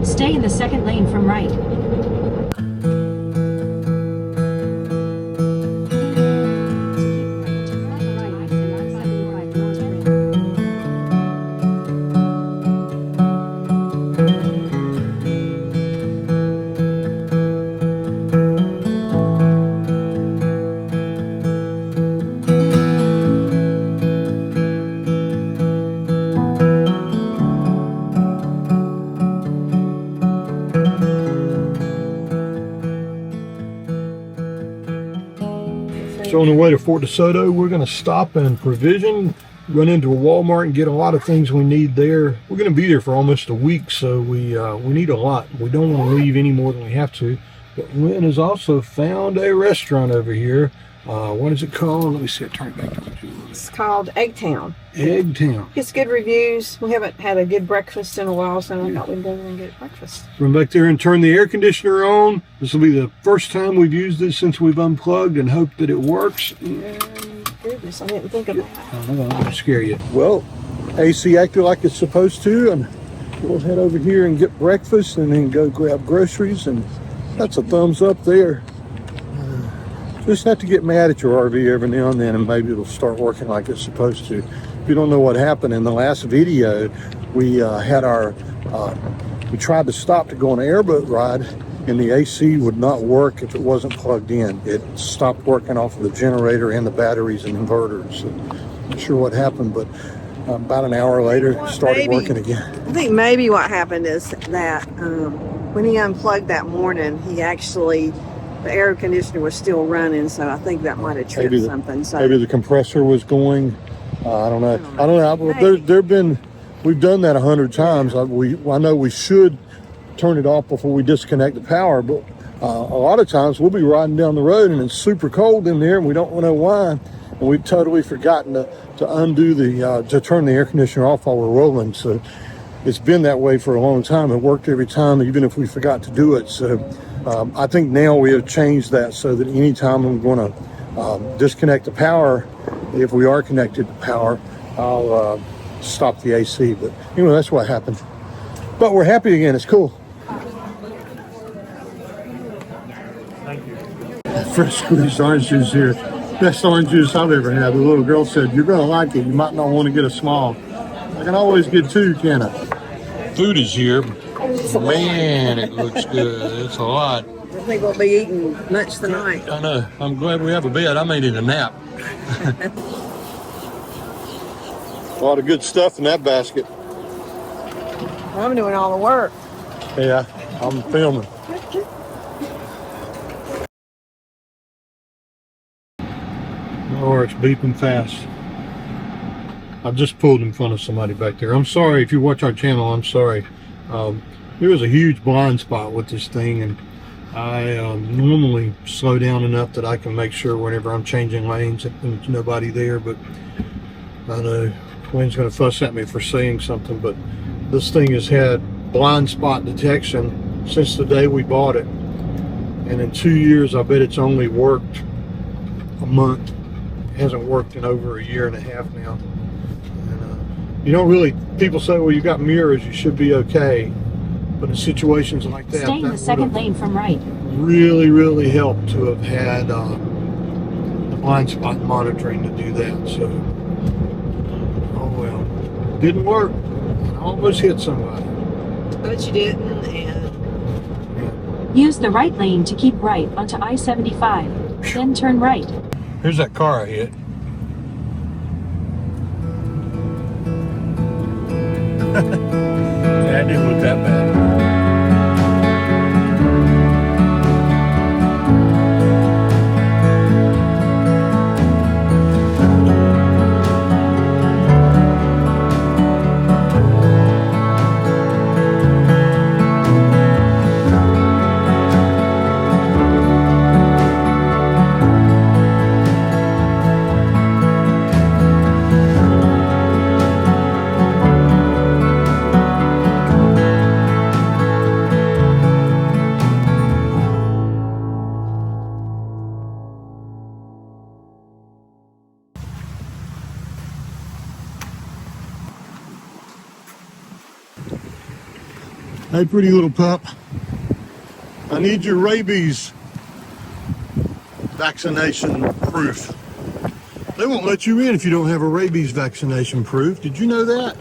Stay in the second lane from right. So on the way to Fort Desoto, we're going to stop and provision, run into a Walmart and get a lot of things we need there. We're going to be there for almost a week, so we need a lot. We don't want to leave any more than we have to. But Lynn has also found a restaurant over here. What is it called? Let me see. Turn it back to you. It's called Eggtown. Eggtown. It's good reviews. We haven't had a good breakfast in a while, so I thought we'd go there and get breakfast. Run back there and turn the air conditioner on. This will be the first time we've used this since we've unplugged, and hope that it works. Goodness, I didn't think of that. I'm going to scare you. Well, AC acted like it's supposed to, and we'll head over here and get breakfast and then go grab groceries, and that's a thumbs up there. Just have to get mad at your RV every now and then, and maybe it'll start working like it's supposed to. If you don't know what happened in the last video, we we tried to stop to go on an airboat ride, and the AC would not work if it wasn't plugged in. It stopped working off of the generator and the batteries and inverters. So, not sure what happened, but about an hour later, it started working again. I think maybe what happened is that when he unplugged that morning, he actually, the air conditioner was still running, so I think that might have tripped something. So maybe the compressor was going. I don't know. We've done that 100 times. I know we should turn it off before we disconnect the power, but a lot of times we'll be riding down the road and it's super cold in there and we don't know why, and we've totally forgotten to undo to turn the air conditioner off while we're rolling. So it's been that way for a long time. It worked every time, even if we forgot to do it. So I think now we have changed that so that anytime I'm going to disconnect the power, if we are connected to power, I'll stop the AC. But anyway, that's what happened. But we're happy again. It's cool. Thank you. Fresh squeezed orange juice here. Best orange juice I've ever had. The little girl said, "You're going to like it. You might not want to get a small." I can always get two, can I? Food is here. Man, it looks good. It's a lot. I think we'll be eating lunch tonight. I know. I'm glad we have a bed. I may need a nap. A lot of good stuff in that basket. I'm doing all the work. Yeah, I'm filming. Oh, it's beeping fast. I just pulled in front of somebody back there. I'm sorry if you watch our channel. I'm sorry. There was a huge blind spot with this thing, and I normally slow down enough that I can make sure whenever I'm changing lanes that there's nobody there. But I know Quinn's going to fuss at me for saying something, but this thing has had blind spot detection since the day we bought it, and in 2 years I bet it's only worked a month. It hasn't worked in over a year and a half now. And you don't really, people say, well, you got mirrors, you should be okay, but in situations like that, stay in the second lane from right. Really helped to have had the blind spot monitoring to do that. So, oh well, didn't work. I almost hit somebody. But you didn't, and use the right lane to keep right onto I-75, then turn right. Here's that car I hit. Yeah, it didn't look that bad. Hey, pretty little pup. I need your rabies vaccination proof. They won't let you in if you don't have a rabies vaccination proof. Did you know that?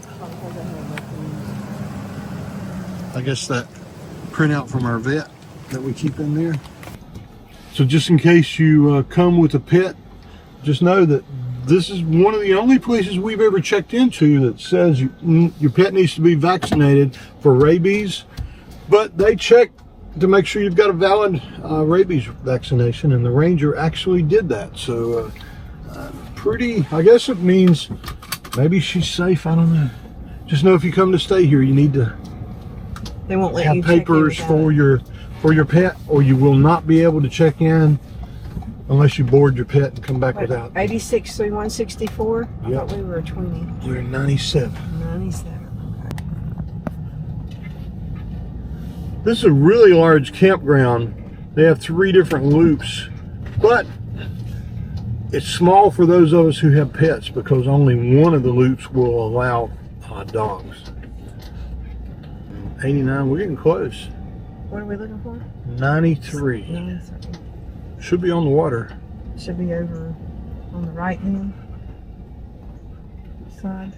I guess that printout from our vet that we keep in there. So just in case you come with a pet, just know that this is one of the only places we've ever checked into that says your pet needs to be vaccinated for rabies, but they check to make sure you've got a valid rabies vaccination, and the ranger actually did that. So pretty, I guess it means maybe she's safe. I don't know. Just know if you come to stay here, you need to They won't let have you check in papers without for your pet, or you will not be able to check in unless you board your pet and come back What, without. 86 through 164? I Yep. thought we were 20. We're 97. 97. This is a really large campground. They have 3 different loops, but it's small for those of us who have pets because only one of the loops will allow dogs. 89, we're getting close. What are we looking for? 93. 93. Should be on the water. Should be over on the right hand side.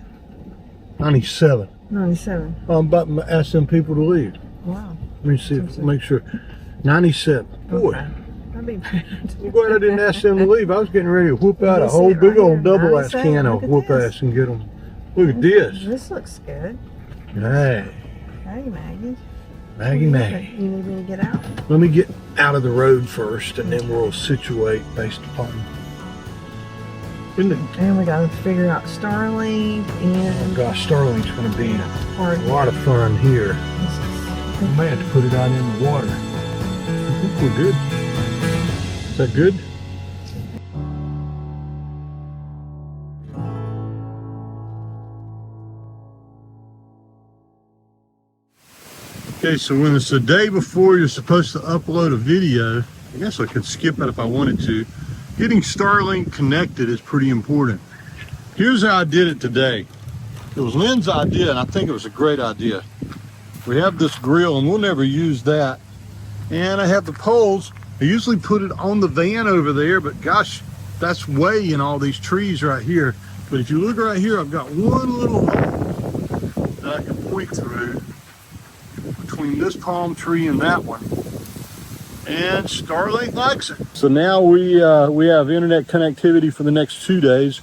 97. 97. I'm about to ask them people to leave. Wow. Let me see if make sure. 97. Boy, Okay. That'd be I'm glad I didn't ask them to leave. I was getting ready to whoop out a You see whole it big right old here, double ass 97. can Look of at whoop this. ass and get them. Look at this. This looks good. Hey, Hey, Maggie. Maggie. You need me to get out? Let me get out of the road first, and then we'll situate based upon. Isn't it? And we gotta figure out Starlink and Gosh, Starlink's going to be hard. a lot of fun here. We may have to put it out in the water. I think we're good. Is that good? Okay, so when it's the day before you're supposed to upload a video, I guess I could skip it if I wanted to. Getting Starlink connected is pretty important. Here's how I did it today. It was Lynn's idea, and I think it was a great idea. We have this grill, and we'll never use that. And I have the poles. I usually put it on the van over there, but gosh, that's way in all these trees right here. But if you look right here, I've got one little hole that I can point through between this palm tree and that one. And Starlink likes it. So now we have internet connectivity for the next 2 days.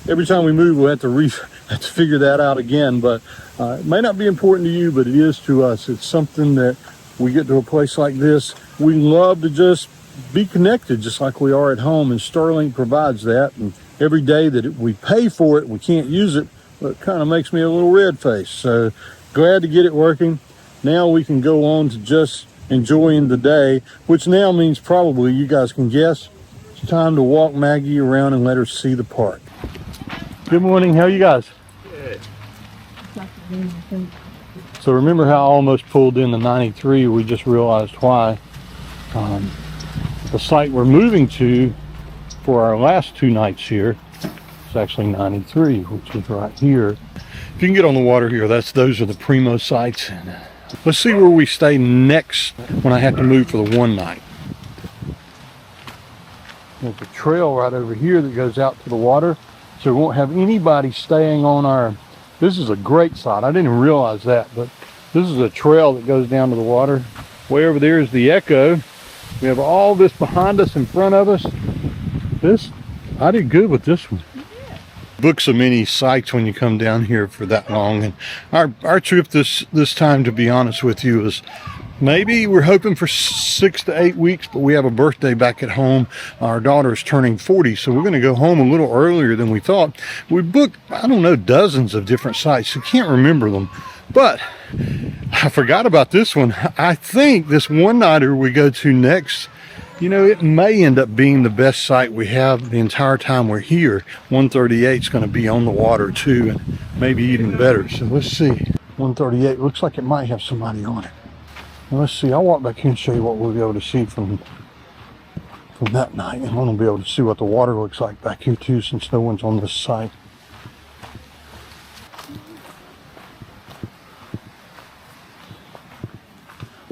Every time we move, we'll have to figure that out again. But it may not be important to you, but it is to us. It's something that we get to a place like this. We love to just be connected, just like we are at home. And Starlink provides that. And every day that we pay for it, we can't use it. But it kind of makes me a little red face. So glad to get it working. Now we can go on to just enjoying the day, which now means probably, you guys can guess, it's time to walk Maggie around and let her see the park. Good morning, how are you guys? Good. So remember how I almost pulled in the 93? We just realized why. The site we're moving to for our last 2 nights here is actually 93, which is right here. If you can get on the water here, those are the primo sites. Let's see where we stay next when I have to move for the 1 night. There's a trail right over here that goes out to the water, so we won't have anybody staying on our. This is a great site. I didn't even realize that, but this is a trail that goes down to the water. Way over there is the Ekko. We have all this behind us, in front of us. I did good with this one. Book so many sites when you come down here for that long, and our trip this time, to be honest with you, is maybe we're hoping for 6 to 8 weeks, but we have a birthday back at home. Our daughter is turning 40, so we're going to go home a little earlier than we thought. We booked, I don't know, dozens of different sites. I can't remember them, but I forgot about this one. I think this one-nighter we go to next, you know, it may end up being the best site we have the entire time we're here. 138 is going to be on the water too, and maybe even better. So let's see. 138 looks like it might have somebody on it. Now let's see. I'll walk back here and show you what we'll be able to see from that night, and I'm going to be able to see what the water looks like back here too, since no one's on this site.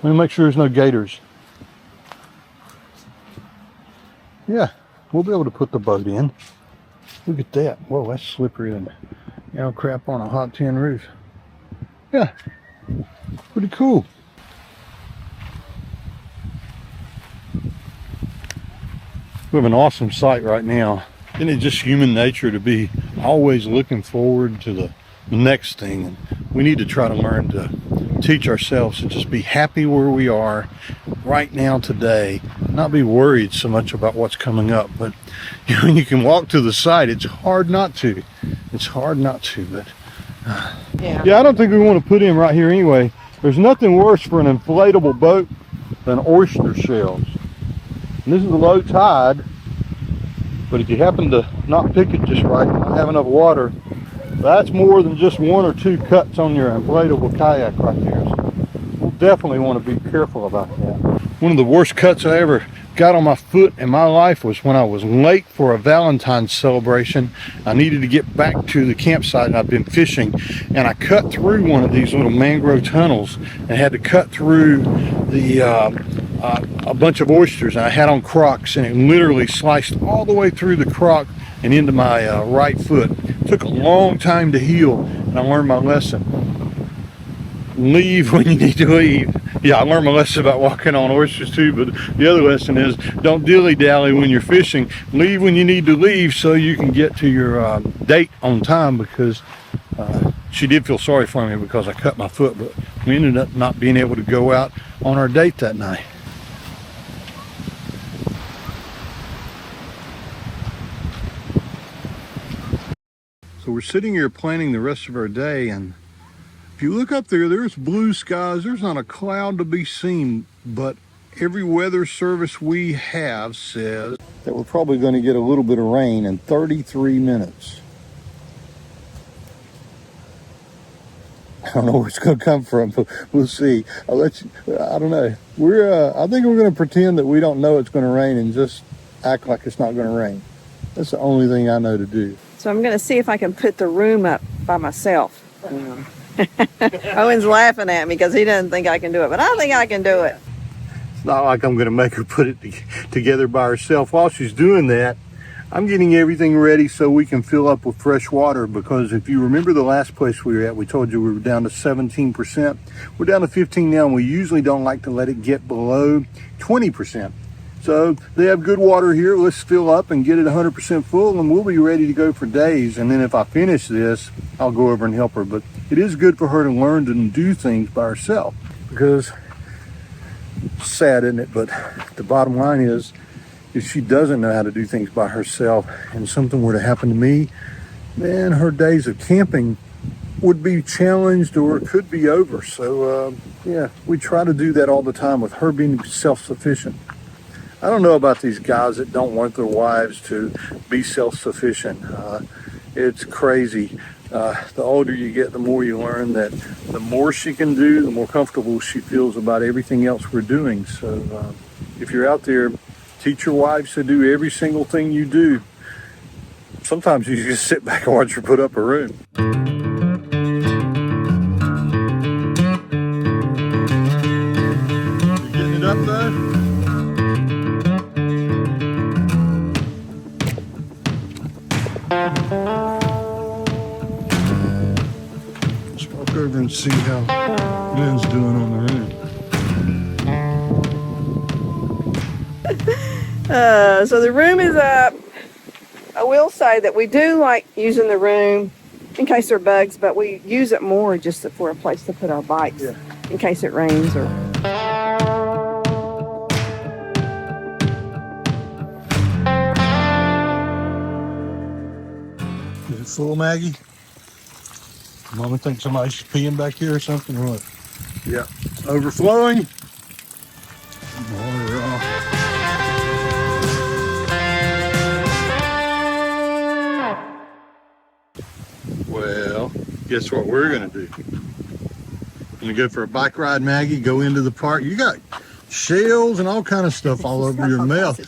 Let me make sure there's no gators. Yeah, we'll be able to put the boat in. Look at that. Whoa, that's slippery, isn't it? You know, crap on a hot tin roof. Yeah, pretty cool. We have an awesome site right now. Isn't it just human nature to be always looking forward to the next thing? And we need to try to learn to teach ourselves to just be happy where we are right now today, not be worried so much about what's coming up. But you know, when you can walk to the site, it's hard not to. It's hard not to, but yeah, I don't think we want to put him right here anyway. There's nothing worse for an inflatable boat than oyster shells. And this is a low tide, but if you happen to not pick it just right, not have enough water, that's more than just 1 or 2 cuts on your inflatable kayak right there. So we'll definitely want to be careful about that. One of the worst cuts I ever got on my foot in my life was when I was late for a Valentine's celebration. I needed to get back to the campsite, and I've been fishing, and I cut through one of these little mangrove tunnels and had to cut through the a bunch of oysters, and I had on Crocs, and it literally sliced all the way through the Croc and into my right foot. It took a long time to heal, and I learned my lesson. Leave when you need to leave. Yeah, I learned my lesson about walking on oysters too, but the other lesson is don't dilly-dally when you're fishing. Leave when you need to leave so you can get to your date on time, because she did feel sorry for me because I cut my foot, but we ended up not being able to go out on our date that night. So we're sitting here planning the rest of our day, and if you look up there, there's blue skies. There's not a cloud to be seen, but every weather service we have says that we're probably going to get a little bit of rain in 33 minutes. I don't know where it's going to come from, but we'll see. I'll let you, I don't know. I think we're going to pretend that we don't know it's going to rain and just act like it's not going to rain. That's the only thing I know to do. So I'm going to see if I can put the room up by myself. Owen's laughing at me because he doesn't think I can do it, but I think I can do it. It's not like I'm going to make her put it together by herself. While she's doing that, I'm getting everything ready so we can fill up with fresh water, because if you remember the last place we were at, we told you we were down to 17%. We're down to 15 now, and we usually don't like to let it get below 20%. So they have good water here. Let's fill up and get it 100% full, and we'll be ready to go for days. And then if I finish this, I'll go over and help her. But it is good for her to learn to do things by herself, because it's sad, isn't it? But the bottom line is, if she doesn't know how to do things by herself and something were to happen to me, then her days of camping would be challenged or could be over. So yeah, we try to do that all the time with her being self-sufficient. I don't know about these guys that don't want their wives to be self-sufficient. It's crazy. The older you get, the more you learn that the more she can do, the more comfortable she feels about everything else we're doing. So if you're out there, teach your wives to do every single thing you do. Sometimes you just sit back and watch her put up a room. You getting it up though? Let's walk over and see how Lynn's doing on the room. So the room is up. I will say that we do like using the room in case there are bugs, but we use it more just for a place to put our bikes in case it rains or. Is it full, Maggie? Mama thinks somebody's peeing back here or something, or what? Yeah. Overflowing. Water off. Well, guess what we're gonna do? Gonna go for a bike ride, Maggie. Go into the park. You got shells and all kind of stuff all over your mouth.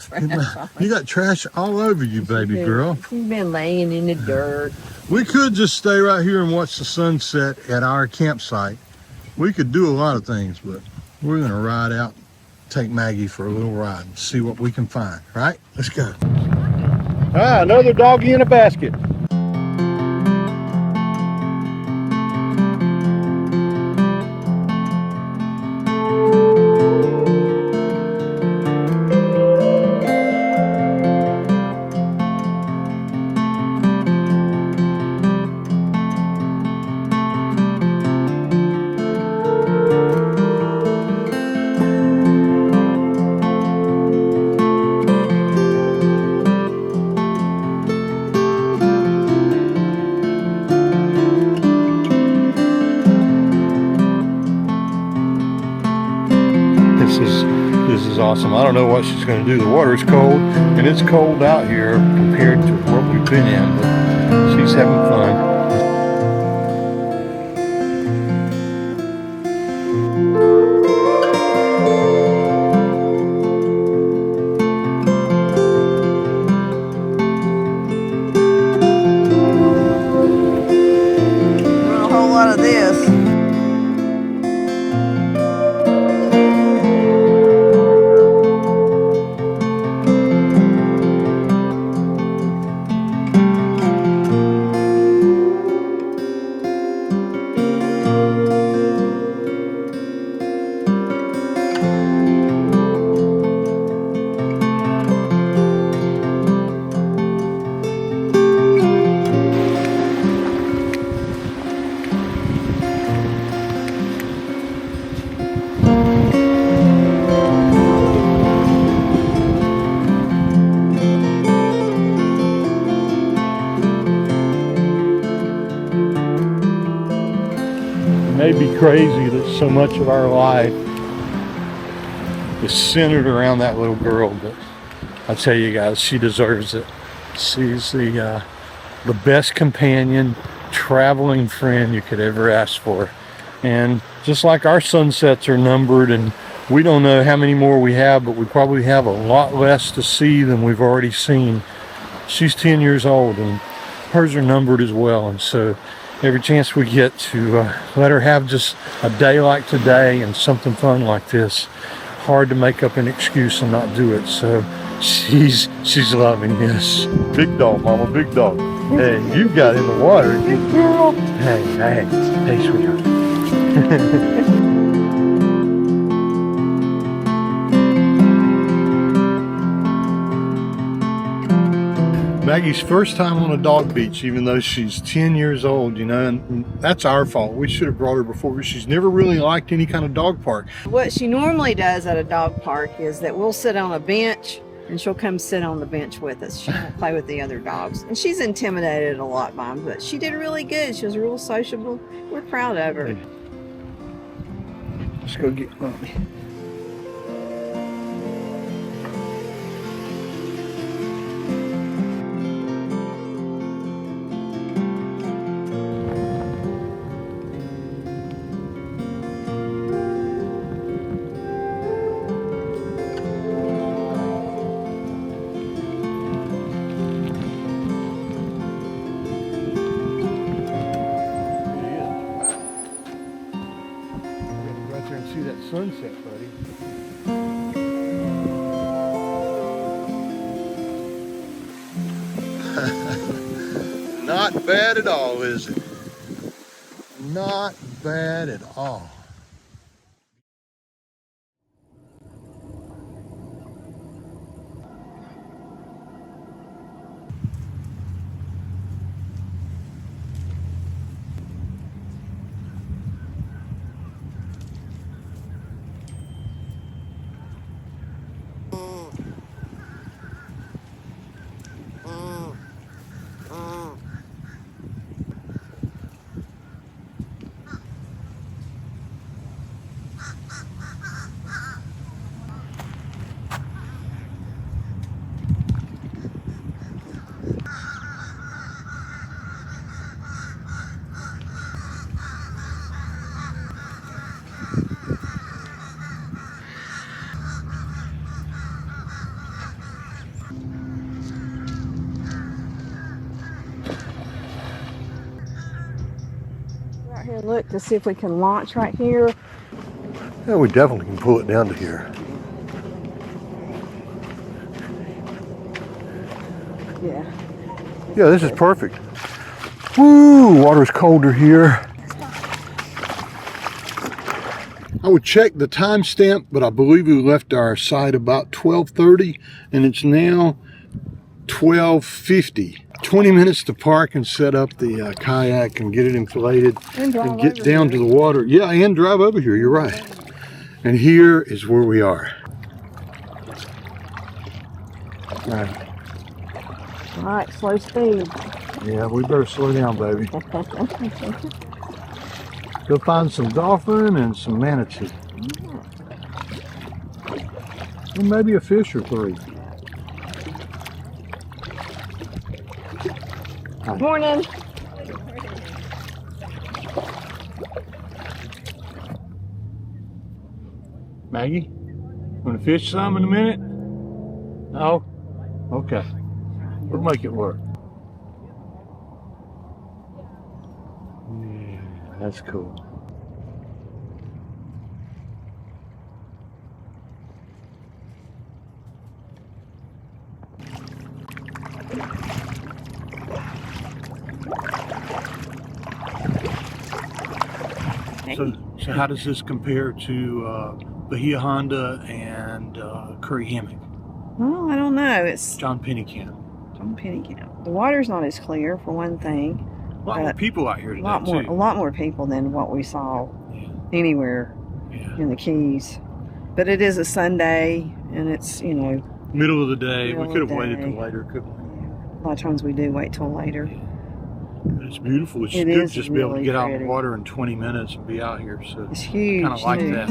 You got trash all over you, baby girl. You've been laying in the dirt. We could just stay right here and watch the sunset at our campsite. We could do a lot of things, but we're gonna ride out, take Maggie for a little ride and see what we can find, right? Let's go. Ah, another doggy in a basket. This is awesome. I don't know what she's going to do. The water's cold, and it's cold out here compared to what we've been in, but she's having fun. A whole lot of this. It may be crazy that so much of our life is centered around that little girl, but I tell you guys, she deserves it. She's the best companion, traveling friend you could ever ask for. And just like our sunsets are numbered, and we don't know how many more we have, but we probably have a lot less to see than we've already seen. She's 10 years old, and hers are numbered as well. And so every chance we get to let her have just a day like today and something fun like this, hard to make up an excuse and not do it. So she's loving this. Big dog, mama, big dog. Hey, you got in the water. Big girl. Hey, sweetheart. Maggie's first time on a dog beach, even though she's 10 years old, you know, and that's our fault. We should have brought her before. She's never really liked any kind of dog park. What she normally does at a dog park is that we'll sit on a bench and she'll come sit on the bench with us. She won't play with the other dogs. And she's intimidated a lot by them, but she did really good. She was real sociable. We're proud of her. Let's go get Mommy. See that sunset, buddy. Not bad at all, is it? Not bad at all. Here, look to see if we can launch right here. Yeah, we definitely can pull it down to here. Yeah. Yeah, this is perfect. Woo, water's colder here. I would check the timestamp, but I believe we left our site about 12:30, and it's now 12:50. 20 minutes to park and set up the kayak and get it inflated and get down to the water. Yeah, and drive over here, you're right. And here is where we are. All right, slow speed. Yeah, we better slow down, baby. Go find some dolphin and some manatee. And maybe a fish or three. Good morning. Maggie, want to fish some in a minute? No? Okay. We'll make it work. Yeah, that's cool. So how does this compare to Bahia Honda and Curry Hammock? Well, I don't know. It's John Penny Camp. John Penny Camp. The water's not as clear, for one thing. A lot more people out here today, A lot more people than what we saw anywhere in the Keys. But it is a Sunday, and it's, you know, middle of the day. We could have waited till later, couldn't we? A lot of times we do wait till later. It's beautiful. It's good just to be able to get out in the water in 20 minutes and be out here. So it's huge. Kind of like that.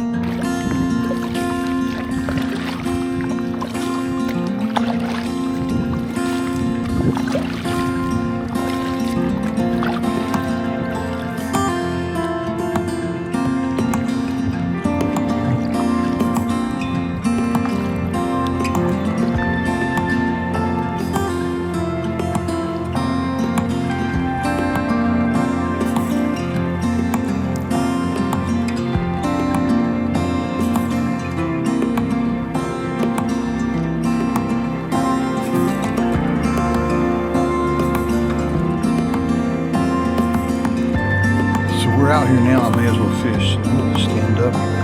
We're out here now, I may as well fish. I'm going to stand up here.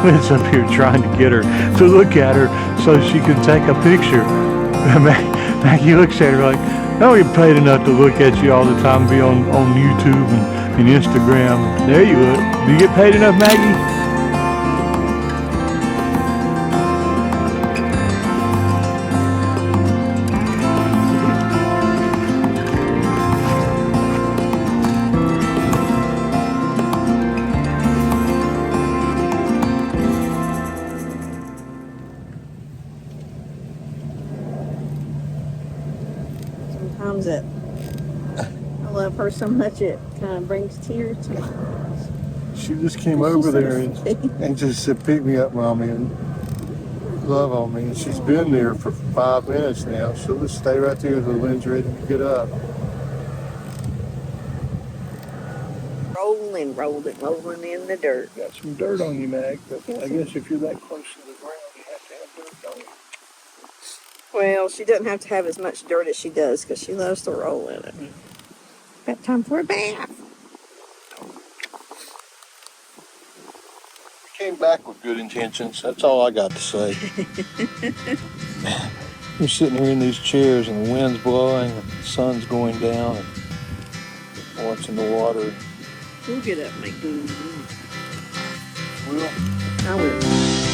Lynn's up here trying to get her to look at her so she can take a picture. Maggie looks at her like, I don't get paid enough to look at you all the time and be on YouTube and Instagram. There you look. Do you get paid enough, Maggie? Sometimes I love her so much it kind of brings tears to my eyes. She just came over there and just said, pick me up, Mommy, and love on me. And she's been there for 5 minutes now. She'll just stay right there until Lynn's ready to get up. Rolling in the dirt. Got some dirt on you, Mag, but I guess if you're that close to the ground, you have to have dirt on you. Well, she doesn't have to have as much dirt as she does because she loves to roll in it. Got time for a bath. Came came back with good intentions. That's all I got to say. We're sitting here in these chairs and the wind's blowing and the sun's going down and watching the water. We'll get up and make food. Well, I will.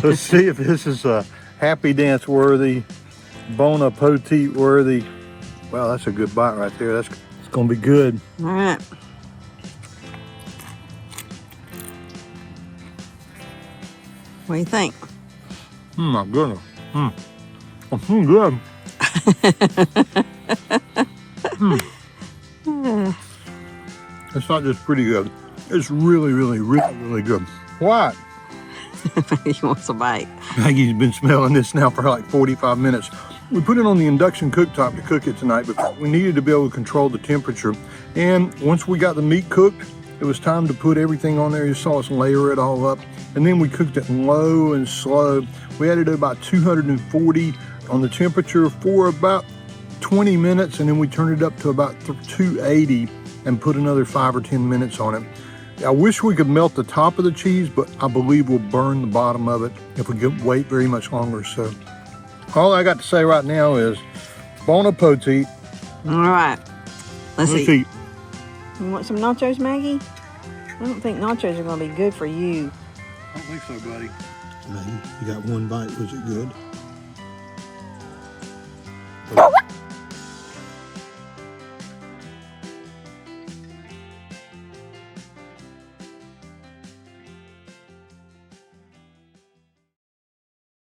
Let's see if this is a happy dance worthy, bon appetit worthy. Wow, that's a good bite right there. It's gonna be good. All right. What do you think? My goodness. Good. It's not just pretty good. It's really, really, really, really good. What? He wants a bite. Maggie's been smelling this now for like 45 minutes. We put it on the induction cooktop to cook it tonight, but we needed to be able to control the temperature. And once we got the meat cooked, it was time to put everything on there. You saw us layer it all up. And then we cooked it low and slow. We had it at about 240 on the temperature for about 20 minutes, and then we turned it up to about 280 and put another 5 or 10 minutes on it. I wish we could melt the top of the cheese, but I believe we'll burn the bottom of it if we wait very much longer. So all I got to say right now is bon appetit. All right. Let's eat. eat. You want some nachos, Maggie? I don't think nachos are going to be good for you. I don't think so, buddy. Maggie, you got one bite. Was it good?